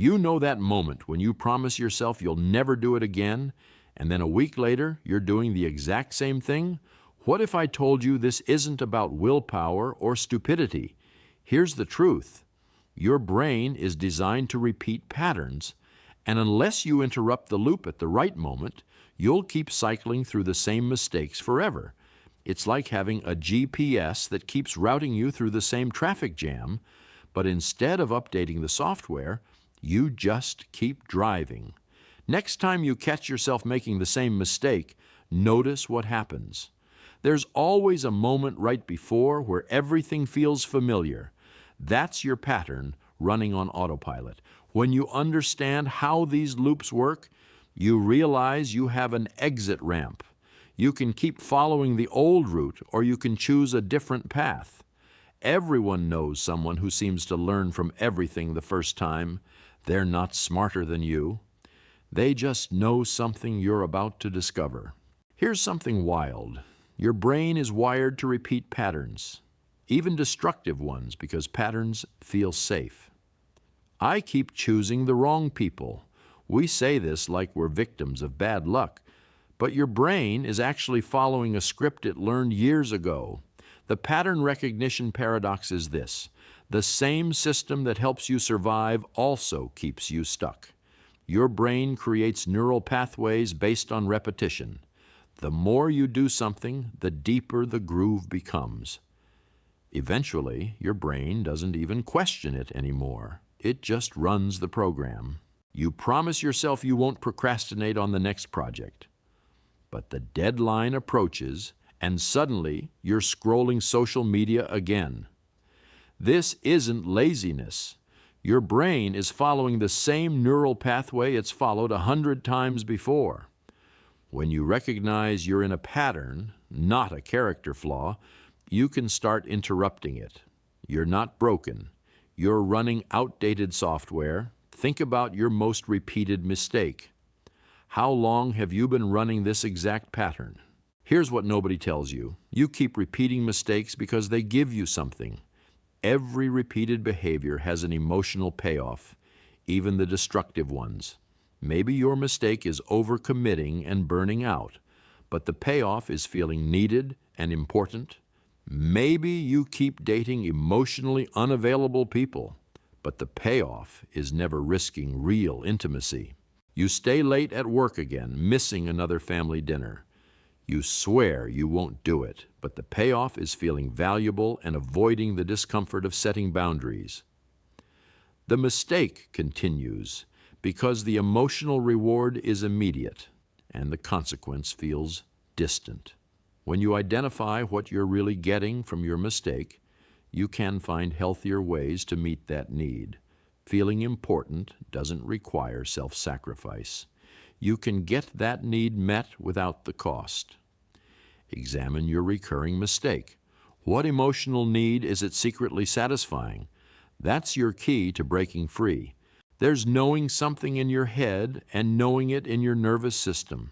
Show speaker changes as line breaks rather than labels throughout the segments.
You know that moment when you promise yourself you'll never do it again, and then a week later you're doing the exact same thing? What if I told you this isn't about willpower or stupidity? Here's the truth. Your brain is designed to repeat patterns, and unless you interrupt the loop at the right moment, you'll keep cycling through the same mistakes forever. It's like having a GPS that keeps routing you through the same traffic jam, but instead of updating the software, you just keep driving. Next time you catch yourself making the same mistake, notice what happens. There's always a moment right before where everything feels familiar. That's your pattern running on autopilot. When you understand how these loops work, you realize you have an exit ramp. You can keep following the old route, or you can choose a different path. Everyone knows someone who seems to learn from everything the first time. They're not smarter than you. They just know something you're about to discover. Here's something wild. Your brain is wired to repeat patterns, even destructive ones, because patterns feel safe. I keep choosing the wrong people. We say this like we're victims of bad luck, but your brain is actually following a script it learned years ago. The pattern recognition paradox is this: the same system that helps you survive also keeps you stuck. Your brain creates neural pathways based on repetition. The more you do something, the deeper the groove becomes. Eventually, your brain doesn't even question it anymore. It just runs the program. You promise yourself you won't procrastinate on the next project. But the deadline approaches, and suddenly you're scrolling social media again. This isn't laziness. Your brain is following the same neural pathway it's followed 100 times before. When you recognize you're in a pattern, not a character flaw, you can start interrupting it. You're not broken. You're running outdated software. Think about your most repeated mistake. How long have you been running this exact pattern? Here's what nobody tells you. You keep repeating mistakes because they give you something. Every repeated behavior has an emotional payoff, even the destructive ones. Maybe your mistake is overcommitting and burning out, but the payoff is feeling needed and important. Maybe you keep dating emotionally unavailable people, but the payoff is never risking real intimacy. You stay late at work again, missing another family dinner. You swear you won't do it, but the payoff is feeling valuable and avoiding the discomfort of setting boundaries. The mistake continues because the emotional reward is immediate and the consequence feels distant. When you identify what you're really getting from your mistake, you can find healthier ways to meet that need. Feeling important doesn't require self-sacrifice. You can get that need met without the cost. Examine your recurring mistake. What emotional need is it secretly satisfying? That's your key to breaking free. There's knowing something in your head and knowing it in your nervous system.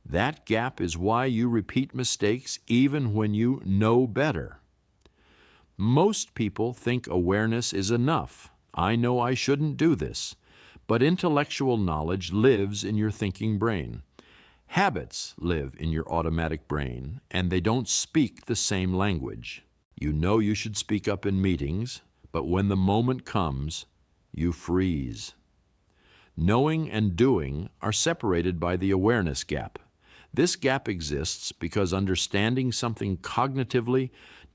That gap is why you repeat mistakes even when you know better. Most people think awareness is enough. I know I shouldn't do this. But intellectual knowledge lives in your thinking brain. Habits live in your automatic brain, and they don't speak the same language. You know you should speak up in meetings, but when the moment comes, you freeze. Knowing and doing are separated by the awareness gap. This gap exists because understanding something cognitively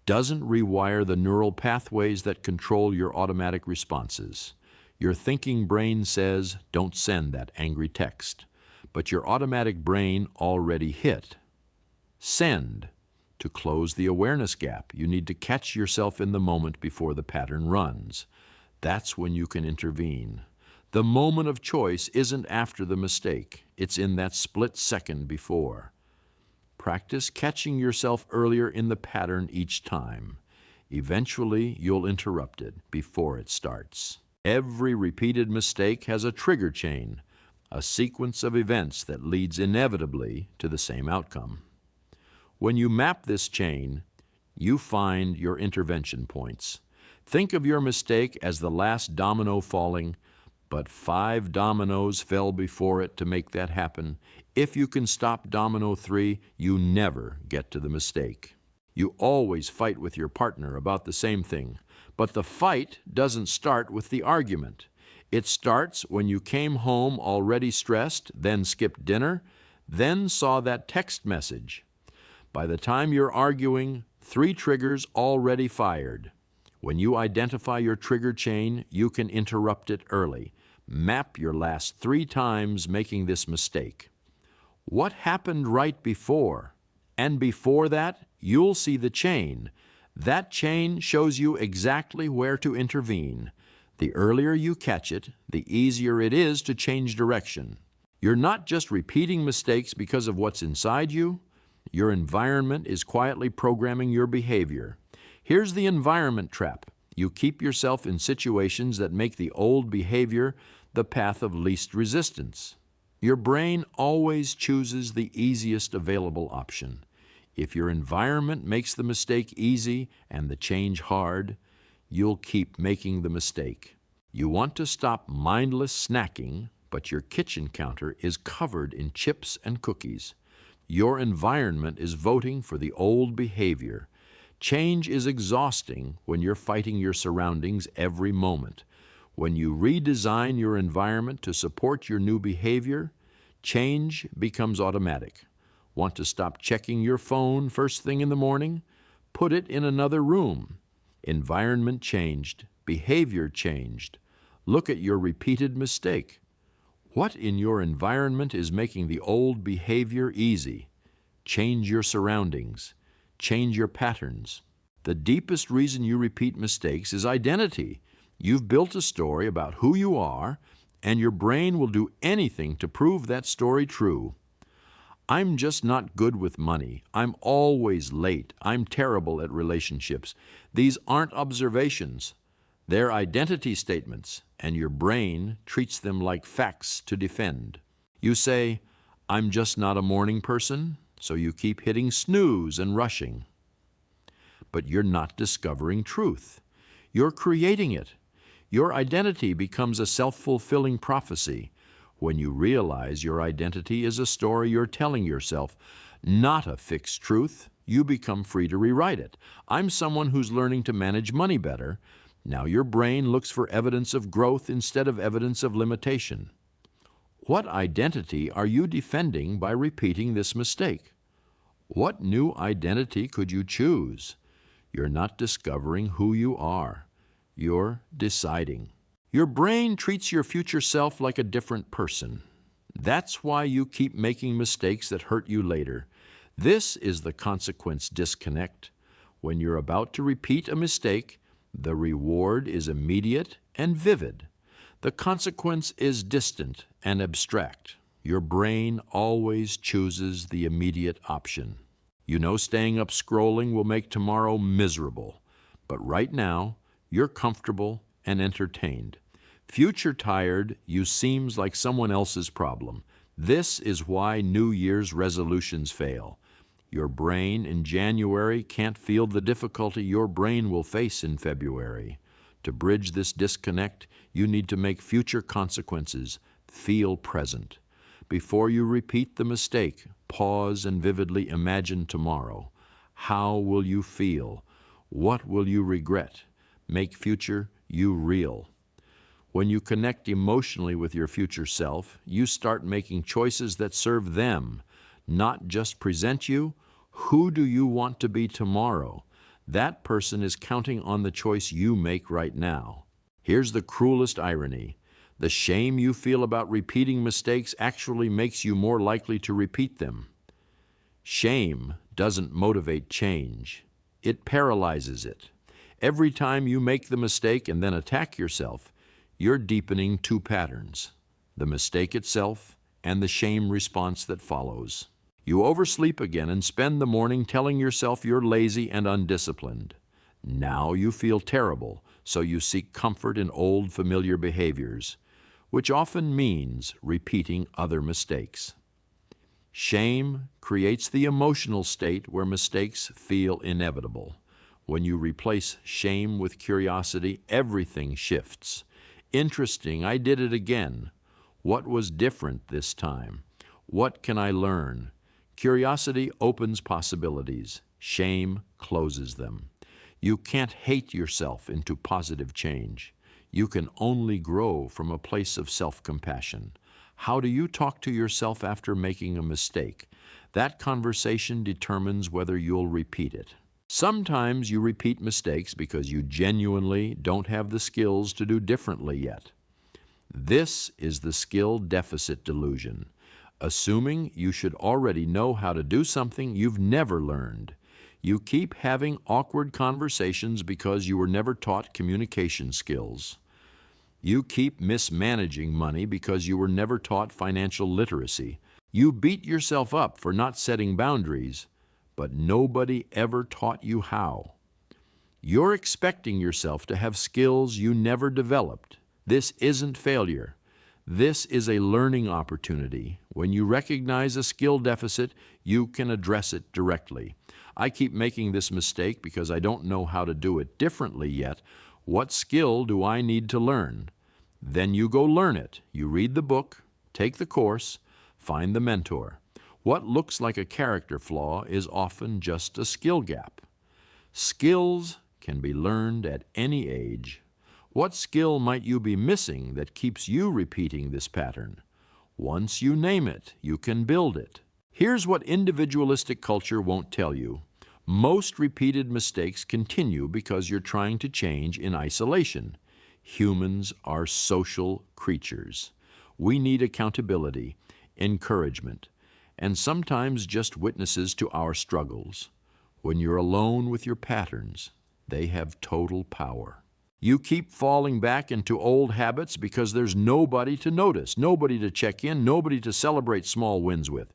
doesn't rewire the neural pathways that control your automatic responses. Your thinking brain says, "Don't send that angry text," but your automatic brain already hit. Send. To close the awareness gap, you need to catch yourself in the moment before the pattern runs. That's when you can intervene. The moment of choice isn't after the mistake. It's in that split second before. Practice catching yourself earlier in the pattern each time. Eventually, you'll interrupt it before it starts. Every repeated mistake has a trigger chain, a sequence of events that leads inevitably to the same outcome. When you map this chain, you find your intervention points. Think of your mistake as the last domino falling, but 5 dominoes fell before it to make that happen. If you can stop domino 3, you never get to the mistake. You always fight with your partner about the same thing, but the fight doesn't start with the argument. It starts when you came home already stressed, then skipped dinner, then saw that text message. By the time you're arguing, 3 triggers already fired. When you identify your trigger chain, you can interrupt it early. Map your last 3 times making this mistake. What happened right before? And before that, you'll see the chain. That chain shows you exactly where to intervene. The earlier you catch it, the easier it is to change direction. You're not just repeating mistakes because of what's inside you. Your environment is quietly programming your behavior. Here's the environment trap. You keep yourself in situations that make the old behavior the path of least resistance. Your brain always chooses the easiest available option. If your environment makes the mistake easy and the change hard, you'll keep making the mistake. You want to stop mindless snacking, but your kitchen counter is covered in chips and cookies. Your environment is voting for the old behavior. Change is exhausting when you're fighting your surroundings every moment. When you redesign your environment to support your new behavior, change becomes automatic. Want to stop checking your phone first thing in the morning? Put it in another room. Environment changed. Behavior changed. Look at your repeated mistake. What in your environment is making the old behavior easy? Change your surroundings. Change your patterns. The deepest reason you repeat mistakes is identity. You've built a story about who you are, and your brain will do anything to prove that story true. I'm just not good with money. I'm always late. I'm terrible at relationships. These aren't observations. They're identity statements, and your brain treats them like facts to defend. You say, I'm just not a morning person, so you keep hitting snooze and rushing. But you're not discovering truth. You're creating it. Your identity becomes a self-fulfilling prophecy when you realize your identity is a story you're telling yourself, not a fixed truth. You become free to rewrite it. I'm someone who's learning to manage money better. Now your brain looks for evidence of growth instead of evidence of limitation. What identity are you defending by repeating this mistake? What new identity could you choose? You're not discovering who you are. You're deciding. Your brain treats your future self like a different person. That's why you keep making mistakes that hurt you later. This is the consequence disconnect. When you're about to repeat a mistake, the reward is immediate and vivid. The consequence is distant and abstract. Your brain always chooses the immediate option. You know staying up scrolling will make tomorrow miserable, but right now, you're comfortable and entertained. Future tired, you seems like someone else's problem. This is why New Year's resolutions fail. Your brain in January can't feel the difficulty your brain will face in February. To bridge this disconnect, you need to make future consequences feel present. Before you repeat the mistake, pause and vividly imagine tomorrow. How will you feel? What will you regret? Make future you real. When you connect emotionally with your future self, you start making choices that serve them, not just present you. Who do you want to be tomorrow? That person is counting on the choice you make right now. Here's the cruelest irony. The shame you feel about repeating mistakes actually makes you more likely to repeat them. Shame doesn't motivate change. It paralyzes it. Every time you make the mistake and then attack yourself, you're deepening 2 patterns, the mistake itself and the shame response that follows. You oversleep again and spend the morning telling yourself you're lazy and undisciplined. Now you feel terrible, so you seek comfort in old familiar behaviors, which often means repeating other mistakes. Shame creates the emotional state where mistakes feel inevitable. When you replace shame with curiosity, everything shifts. Interesting, I did it again. What was different this time? What can I learn? Curiosity opens possibilities. Shame closes them. You can't hate yourself into positive change. You can only grow from a place of self-compassion. How do you talk to yourself after making a mistake? That conversation determines whether you'll repeat it. Sometimes you repeat mistakes because you genuinely don't have the skills to do differently yet. This is the skill deficit delusion, assuming you should already know how to do something you've never learned. You keep having awkward conversations because you were never taught communication skills. You keep mismanaging money because you were never taught financial literacy. You beat yourself up for not setting boundaries, but nobody ever taught you how. You're expecting yourself to have skills you never developed. This isn't failure. This is a learning opportunity. When you recognize a skill deficit, you can address it directly. I keep making this mistake because I don't know how to do it differently yet. What skill do I need to learn? Then you go learn it. You read the book, take the course, find the mentor. What looks like a character flaw is often just a skill gap. Skills can be learned at any age. What skill might you be missing that keeps you repeating this pattern? Once you name it, you can build it. Here's what individualistic culture won't tell you. Most repeated mistakes continue because you're trying to change in isolation. Humans are social creatures. We need accountability, encouragement, and sometimes just witnesses to our struggles. When you're alone with your patterns, they have total power. You keep falling back into old habits because there's nobody to notice, nobody to check in, nobody to celebrate small wins with.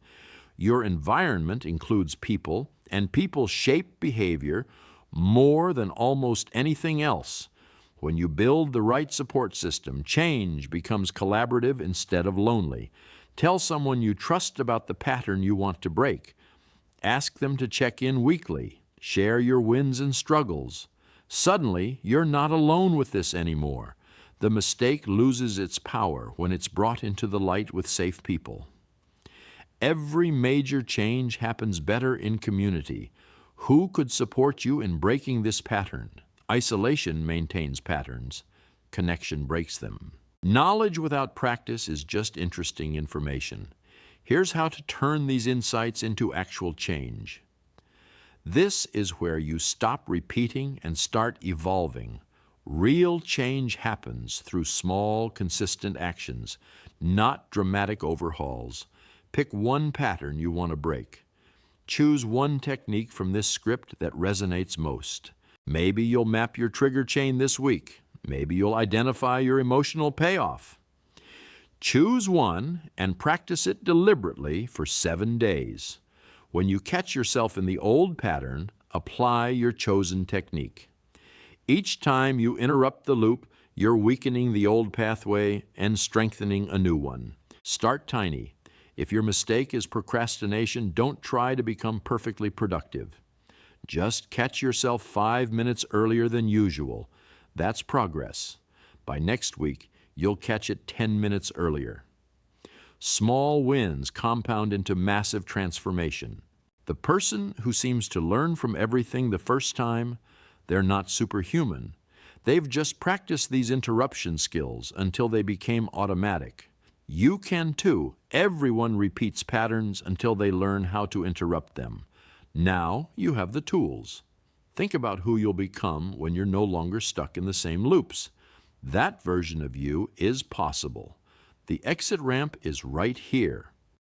Your environment includes people, and people shape behavior more than almost anything else. When you build the right support system, change becomes collaborative instead of lonely. Tell someone you trust about the pattern you want to break. Ask them to check in weekly. Share your wins and struggles. Suddenly, you're not alone with this anymore. The mistake loses its power when it's brought into the light with safe people. Every major change happens better in community. Who could support you in breaking this pattern? Isolation maintains patterns. Connection breaks them. Knowledge without practice is just interesting information. Here's how to turn these insights into actual change. This is where you stop repeating and start evolving. Real change happens through small, consistent actions, not dramatic overhauls. Pick one pattern you want to break. Choose one technique from this script that resonates most. Maybe you'll map your trigger chain this week. Maybe you'll identify your emotional payoff. Choose one and practice it deliberately for 7 days. When you catch yourself in the old pattern, apply your chosen technique. Each time you interrupt the loop, you're weakening the old pathway and strengthening a new one. Start tiny. If your mistake is procrastination, don't try to become perfectly productive. Just catch yourself 5 minutes earlier than usual. That's progress. By next week, you'll catch it 10 minutes earlier. Small wins compound into massive transformation. The person who seems to learn from everything the first time, they're not superhuman. They've just practiced these interruption skills until they became automatic. You can too. Everyone repeats patterns until they learn how to interrupt them. Now you have the tools. Think about who you'll become when you're no longer stuck in the same loops. That version of you is possible. The exit ramp is right here.